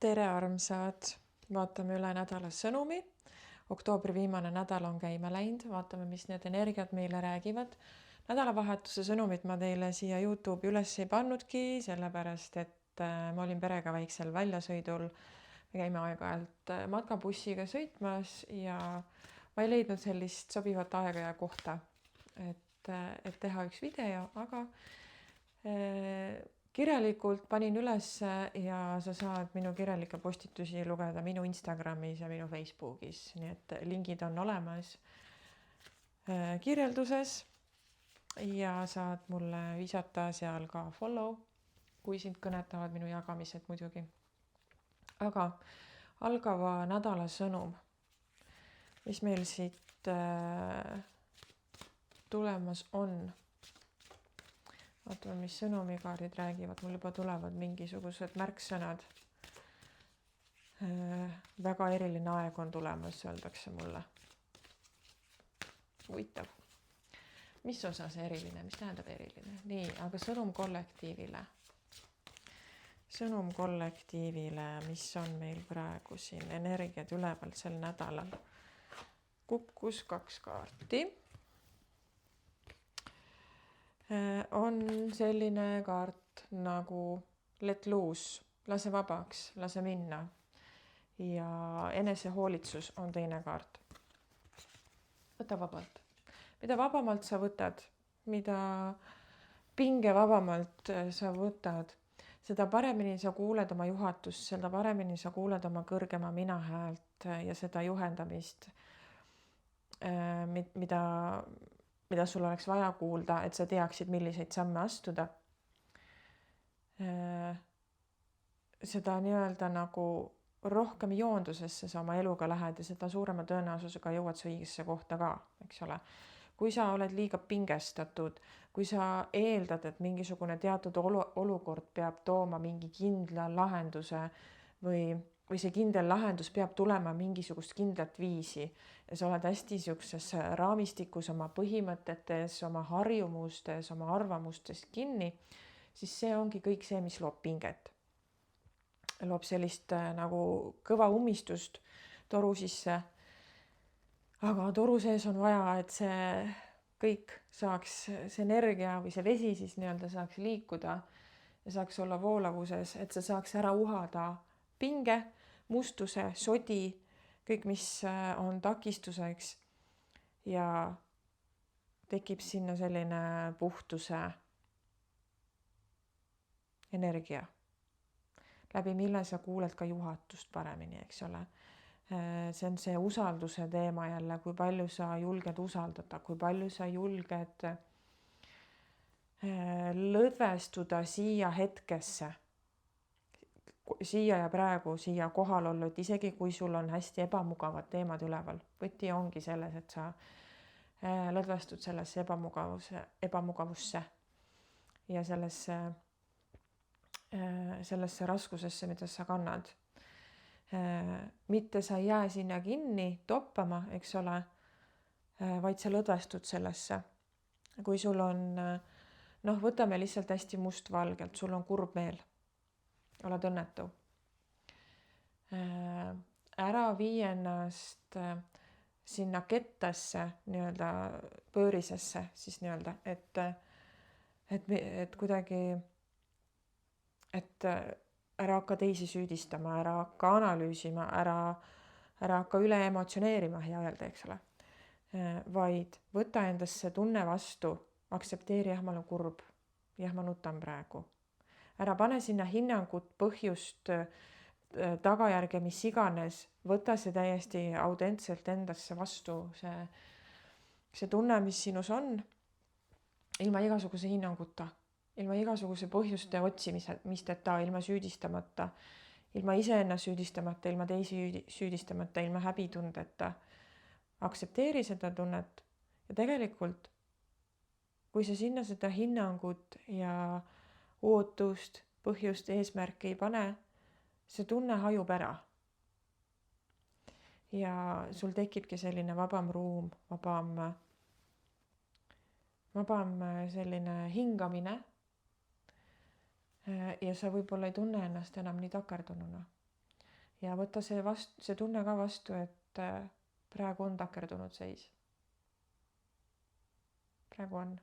Tere armsad, vaatame üle nädala sõnumi. Oktoobri viimane nädal on käima läinud, vaatame, mis need energiat meile räägivad. Nädalavahetuse sõnumit ma teile siia YouTube'i üles ei pannudki, sellepärast et ma olin perega väiksel väljasõidul. Me käime aeg-ajalt matkabussiga sõitmas ja ma ei leidnud sellist sobivat aega ja kohta, et teha üks video, aga kirjalikult panin üles ja sa saad minu kirjalikke postitusi lugeda minu Instagramis ja minu Facebookis, nii et lingid on olemas kirjelduses ja saad mulle visata seal ka follow, kui sind kõnetavad minu jagamised muidugi. Aga algava nädala sõnum, mis meil siit tulemas on. Vaatame, mis sõnumikaardid räägivad, mul juba tulevad mingisugused märksõnad. Väga eriline aeg on tulemas, öeldakse mulle. Huvitav. Mis osas eriline, mis tähendab eriline? Nii, aga sõnum kollektiivile. Sõnum kollektiivile, mis on meil praegu siin energiat üleval sel nädalal. Kukkus 2 kaarti. On selline kaart nagu let loose, lase vabaks, lase minna ja enesehoolitsus on teine kaart. Võta vabalt. Mida vabamalt sa võtad, mida pinge vabamalt sa võtad, seda paremini sa kuuled oma juhatust, seda paremini sa kuuled oma kõrgema mina häält ja seda juhendamist, mida sul oleks vaja kuulda, et sa teaksid, milliseid samme astuda. Seda nii-öelda nagu rohkem joondusesse sa oma eluga lähed ja seda suurema tõenäosusega jõuad sa õigesse kohta ka, eks ole. Kui sa oled liiga pingestatud, kui sa eeldad, et mingisugune teatud olukord peab tooma mingi kindla lahenduse või see kindel lahendus peab tulema mingisugust kindlat viisi ja sa oled hästi niisuguses raamistikus oma põhimõtetes, oma harjumustes, oma arvamustes kinni, siis see ongi kõik see, mis loob pinget. Loob sellist nagu kõva ummistust toru sisse, aga toru sees on vaja, et see kõik saaks, see energia või see vesi siis nii-öelda saaks liikuda ja saaks olla voolavuses, et see saaks ära uhada pinge, mustuse, sodi, kõik, mis on takistuseks ja tekib sinna selline puhtuse energia, läbi mille sa kuuled ka juhatust paremini, eks ole. See on see usalduse teema jälle, kui palju sa julged usaldada, kui palju sa julged lõdvestuda siia hetkesse, siia ja praegu, siia kohal olla, et isegi kui sul on hästi ebamugavad teemad üleval. Võti ongi selles, et sa lõdvestud sellesse ebamugavusse ja sellesse raskusesse, mida sa kannad. Mitte sa ei jää sinna kinni toppama, eks ole, vaid sa lõdvestud sellesse. Kui sul on, võtame lihtsalt hästi mustvalgelt, sul on kurb meel. Oled õnnetu. Ära vii ennast sinna kettasse, nii-öelda pöörisesse, siis nii-öelda, et kuidagi, et ära hakka teisi süüdistama, ära hakka analüüsima, ära hakka üle emotsioneerima, hea öelda, eks ole. Vaid võta endasse tunne vastu, aksepteeri, jah, ma olen kurb, jah, ma nutan praegu. Ära pane sinna hinnangut, põhjust, tagajärge, mis iganes, võta see täiesti autentselt endasse vastu, see tunne, mis sinus on, ilma igasuguse hinnanguta, ilma igasuguse põhjuste otsimisteta, ilma süüdistamata, ilma iseennast süüdistamata, ilma teisi süüdistamata, ilma häbitundeta. Aksepteeri seda tunnet ja tegelikult, kui sa sinna seda hinnangut ja ootust, põhjust, eesmärki ei pane, see tunne hajub ära. Ja sul tekibki selline vabam ruum, vabam selline hingamine ja sa võib-olla ei tunne ennast enam nii takerdununa. ja võta see tunne ka vastu, et praegu on takerdunud seis. Praegu on.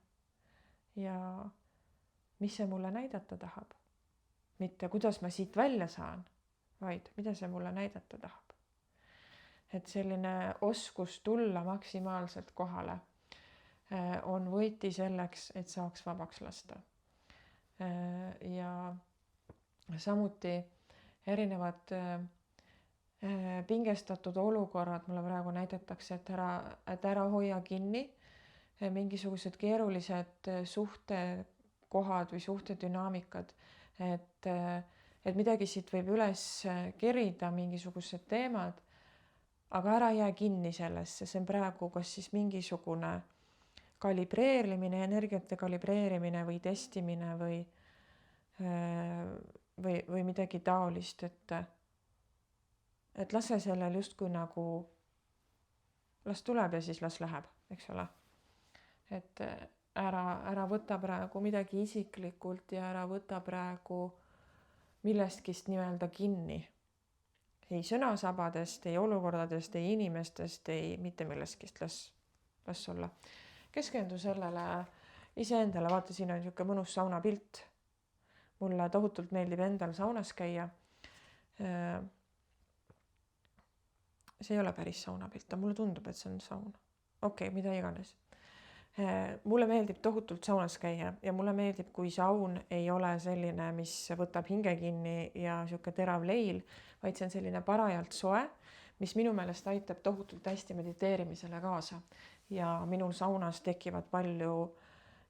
Ja mis see mulle näidata tahab? Mitte kuidas ma siit välja saan, vaid mida see mulle näidata tahab. Et selline oskus tulla maksimaalselt kohale on võti selleks, et saaks vabaks lasta. Ja samuti erinevad pingestatud olukorrad mulle praegu näidatakse, et ära hoia kinni mingisugused keerulised suhtekohad või suhtedünaamikad, et midagi siit võib üles kerida, mingisugused teemad, aga ära jää kinni sellesse, see on praegu kas siis mingisugune kalibreerimine, energiate kalibreerimine või testimine või midagi taolist, et lase sellel justkui nagu, las tuleb ja siis las läheb, eks ole. Et ära võta praegu midagi isiklikult ja ära võta praegu millestkist nii-öelda kinni. Ei sõnasabadest, ei olukordadest, ei inimestest, ei mitte millestkist, las olla. Keskendu sellele iseendale, vaata, siin on niisugune mõnus saunapilt. Mulle tohutult meeldib endal saunas käia. See ei ole päris saunapilt, mulle tundub, et see on saun. Okei, mida iganes. Mulle meeldib tohutult saunas käia ja mulle meeldib, kui saun ei ole selline, mis võtab hinge kinni ja niisugune terav leil, vaid see on selline parajalt soe, mis minu meelest aitab tohutult hästi mediteerimisele kaasa. Ja minul saunas tekivad palju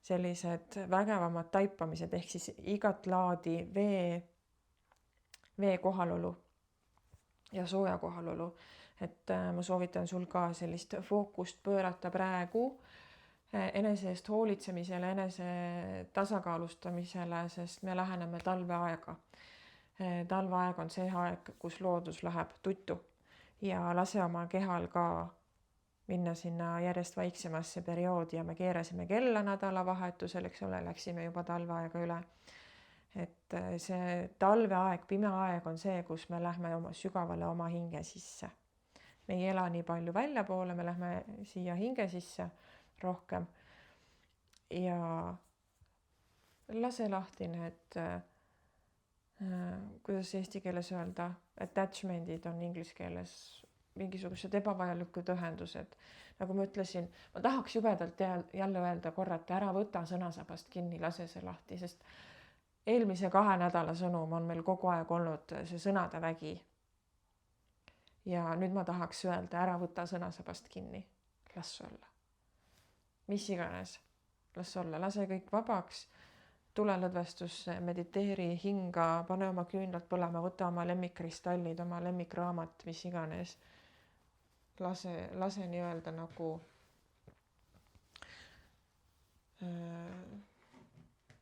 sellised vägevamad taipamised, ehk siis igat laadi vee kohalolu ja sooja kohalolu. Et ma soovitan sul ka sellist fookust pöörata praegu enese eest hoolitsemisele, enese tasakaalustamisele, sest me läheneme talveaega. Talveaeg on see aeg, kus loodus läheb tuttu ja lase oma kehal ka minna sinna järjest vaiksemasse perioodi ja me keerasime kella nädalavahetusel, eks ole, läksime juba talveaega üle. Et see talveaeg, pime aeg on see, kus me lähme sügavale oma hinge sisse. Me ei ela nii palju väljapoole, me lähme siia hinge sisse rohkem ja lase lahti need, kuidas eesti keeles öelda, attachment'id on inglise keeles mingisugused ebavajalikud ühendused. Nagu ma ütlesin, ma tahaks jubedalt jälle öelda korrata, ära võta sõnasabast kinni, lase see lahti, sest eelmise 2 nädala sõnum on meil kogu aeg olnud see sõnade vägi. Ja nüüd ma tahaks öelda, ära võta sõnasabast kinni, las olla. Mis iganes, las olla, lase kõik vabaks, tule lõdvestusse, mediteeri, hinga, pane oma küünlad põlema, võta oma lemmikkristallid, oma lemmikraamat, mis iganes. Lase nii-öelda nagu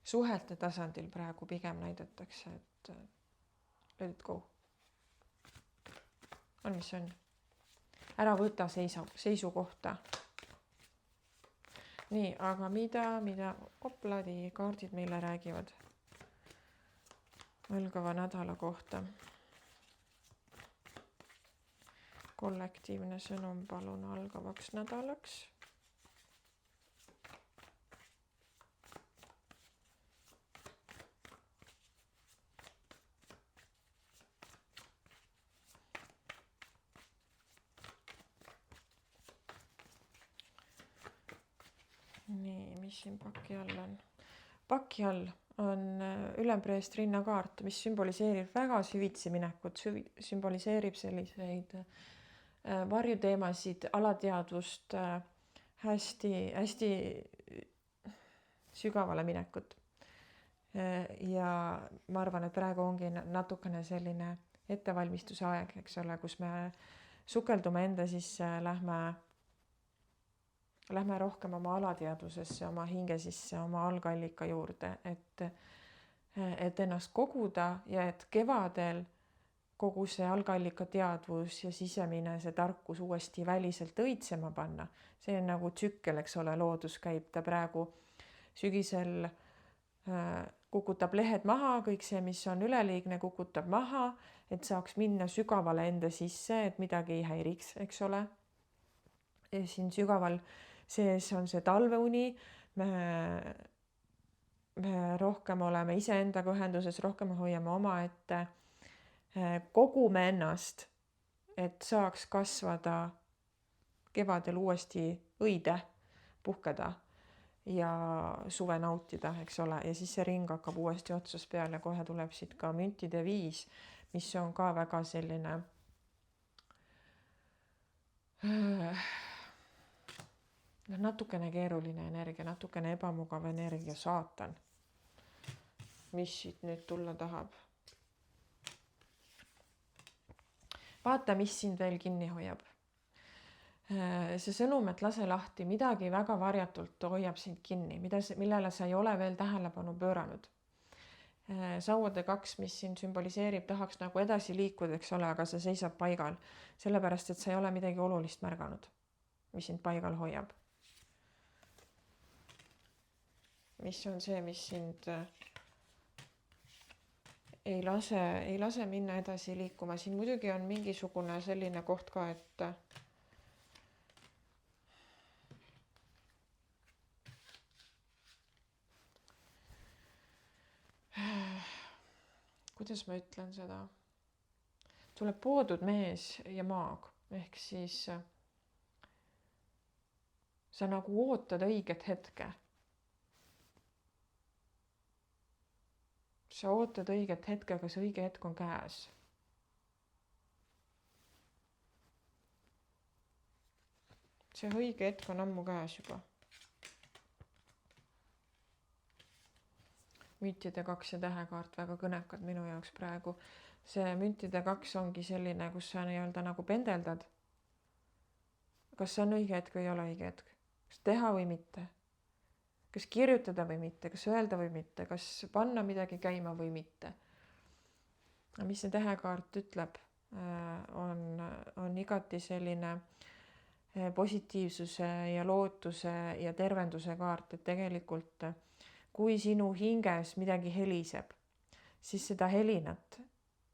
suhete tasandil praegu pigem näidatakse, et let it go. On mis on. Ära võta seisukohta. Nii, aga mida opladi kaardid meile räägivad algava nädala kohta? Kollektiivne sõnum palun algavaks nädalaks. Nii, mis siin paki all on? Paki all on ülempreest rinnakaart, mis sümboliseerib väga süvitsi minekut, sümboliseerib selliseid varjuteemasid, alateadvust, hästi sügavale minekut. Ja ma arvan, et praegu ongi natukene selline ettevalmistuse aeg, eks ole, kus me sukeldume enda sisse, lähme rohkem oma alateadvusesse, oma hinge sisse, oma algallika juurde, et ennast koguda ja et kevadel kogu see algallika teadvus ja sisemine see tarkus uuesti väliselt õitsema panna. See on nagu tsükkel, eks ole, loodus käib ta praegu sügisel kukutab lehed maha, kõik see, mis on üleliigne, kukutab maha, et saaks minna sügavale enda sisse, et midagi ei häiriks, eks ole. Ja siin sügaval sees on see talveuni, me rohkem oleme iseendaga ühenduses, rohkem hoiame omaette, kogume ennast, et saaks kasvada kevadel uuesti õide, puhkeda ja suve nautida, eks ole. Ja siis see ring hakkab uuesti otsast peale, kohe tuleb siit ka müntide 5, mis on ka väga selline natukene keeruline energia, natukene ebamugav energia, saatan, mis siit nüüd tulla tahab. Vaata, mis sind veel kinni hoiab. See sõnum, et lase lahti, midagi väga varjatult hoiab sind kinni, millele sa ei ole veel tähelepanu pööranud. Sauade 2, mis siin sümboliseerib, tahaks nagu edasi liikuda, eks ole, aga sa seisad paigal, sellepärast et sa ei ole midagi olulist märganud, mis sind paigal hoiab. Mis on see, mis sind ei lase minna edasi liikuma. Siin muidugi on mingisugune selline koht ka, et kuidas ma ütlen seda, tuleb poodud mees ja maag, ehk siis sa nagu ootad õiget hetke. Sa ootad õiget hetke, aga see õige hetk on käes. See õige hetk on ammu käes juba. Müntide 2 ja tähekaart väga kõnekad minu jaoks praegu. See müntide 2 ongi selline, kus sa nii-öelda nagu pendeldad. Kas see on õige hetk või ei ole õige hetk? Kas teha või mitte? Kas kirjutada või mitte? Kas öelda või mitte? Kas panna midagi käima või mitte? Mis see tähekaart ütleb? On igati selline positiivsuse ja lootuse ja tervenduse kaart, et tegelikult kui sinu hinges midagi heliseb, siis seda helinat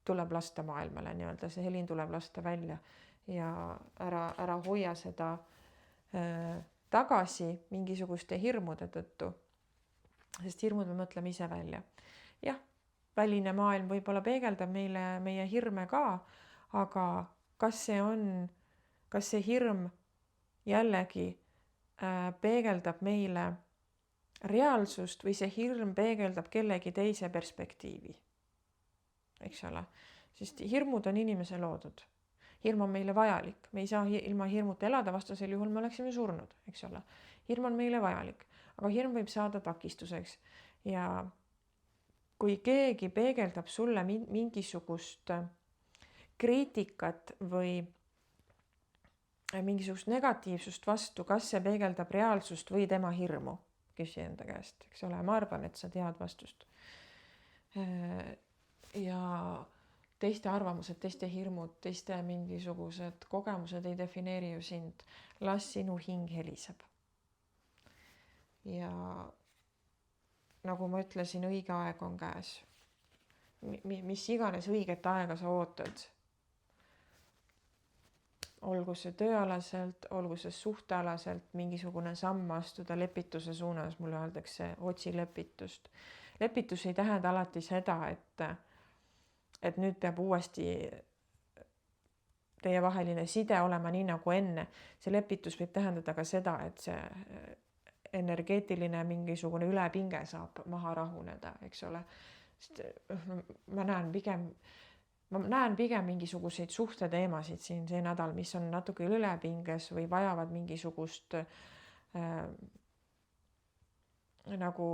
tuleb lasta maailmale nii-öelda, see helin tuleb lasta välja ja ära hoia seda tagasi mingisuguste hirmude tõttu, sest hirmud me mõtleme ise välja. Jah, väline maailm võib-olla peegeldab meile meie hirme ka, aga kas see hirm jällegi peegeldab meile reaalsust või see hirm peegeldab kellegi teise perspektiivi, eks ole, sest hirmud on inimese loodud. Hirm on meile vajalik, me ei saa ilma hirmuta elada, vastasel juhul me oleksime surnud, eks ole. Hirm on meile vajalik, aga hirm võib saada takistuseks ja kui keegi peegeldab sulle mingisugust kriitikat või mingisugust negatiivsust vastu, kas see peegeldab reaalsust või tema hirmu, küsi enda käest, eks ole, ma arvan, et sa tead vastust. Ja teiste arvamused, teiste hirmud, teiste mingisugused kogemused ei defineeri ju sind. Las sinu hing heliseb. Ja nagu ma ütlesin, õige aeg on käes. Mis iganes õiget aega sa ootad. Olgu see tööalaselt, olgu see suhtealaselt, mingisugune samm astuda lepituse suunas, mulle öeldakse, otsi lepitust. Lepitus ei tähenda alati seda, et nüüd peab uuesti teie vaheline side olema nii nagu enne. See lepitus võib tähendada ka seda, et see energeetiline mingisugune ülepinge saab maha rahuneda, eks ole. Ma näen pigem mingisuguseid suhteteemasid siin see nädal, mis on natuke ülepinges või vajavad mingisugust nagu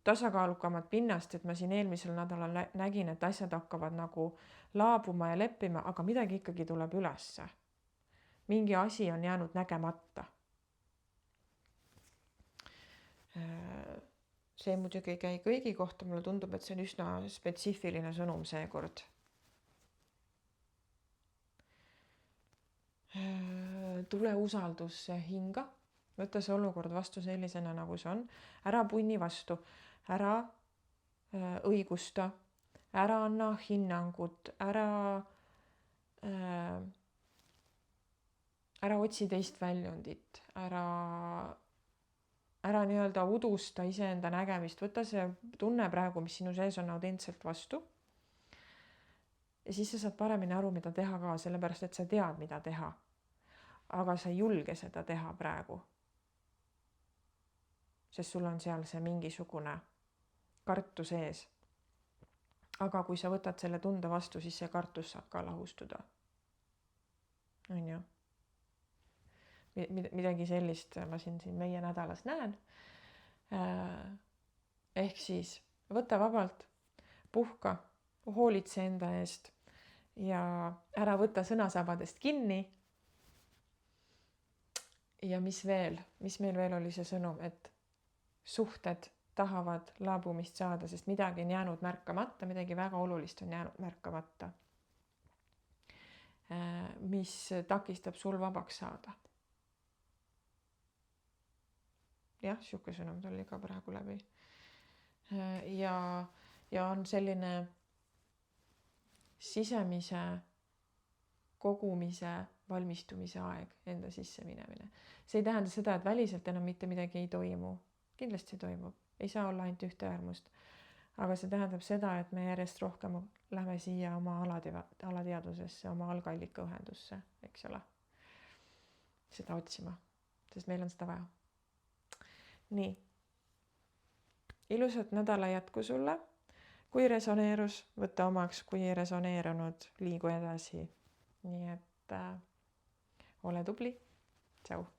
tasakaalukamat pinnast, et ma siin eelmisel nädalal nägin, et asjad hakkavad nagu laabuma ja leppima, aga midagi ikkagi tuleb ülesse. Mingi asi on jäänud nägemata. See muidugi ei käi kõigi kohta, mulle tundub, et see on üsna spetsiifiline sõnum seekord. Tule usaldusse hinga, võta see olukord vastu sellisena, nagu see on, ära punni vastu, ära õigusta, ära anna hinnangut, ära otsi teist väljundit, ära nii-öelda udusta iseenda nägemist, võta see tunne praegu, mis sinu sees on, autentselt vastu. Ja siis sa saad paremini aru, mida teha ka, sellepärast et sa tead, mida teha. Aga sa ei julge seda teha praegu. Sest sul on seal see mingisugune kartus ees. Aga kui sa võtad selle tunde vastu, siis see kartus saab ka lahustuda. On ju? Midagi sellist ma siin meie nädalas näen. Ehk siis võta vabalt, puhka, hoolitse enda eest ja ära võta sõnasabadest kinni. Ja mis meil veel oli see sõnum, et suhted tahavad laabumist saada, sest midagi on jäänud märkamata, midagi väga olulist on jäänud märkamata, mis takistab sul vabaks saada. Jah, siuke sõnum tuli ka praegu läbi. Ja on selline sisemise kogumise, valmistumise aeg, enda sisse minemine. See ei tähenda seda, et väliselt enam mitte midagi ei toimu. Kindlasti toimub. Ei saa olla ainult ühte äärmust. Aga see tähendab seda, et me järjest rohkem lähme siia oma alateadvusesse, oma algallika ühendusse, eks ole. Seda otsima, sest meil on seda vaja. Nii. Ilusat nädala jätku sulle. Kui resoneerus, võta omaks, kui ei resoneerunud, liigu edasi. Nii et ole tubli. Tšau.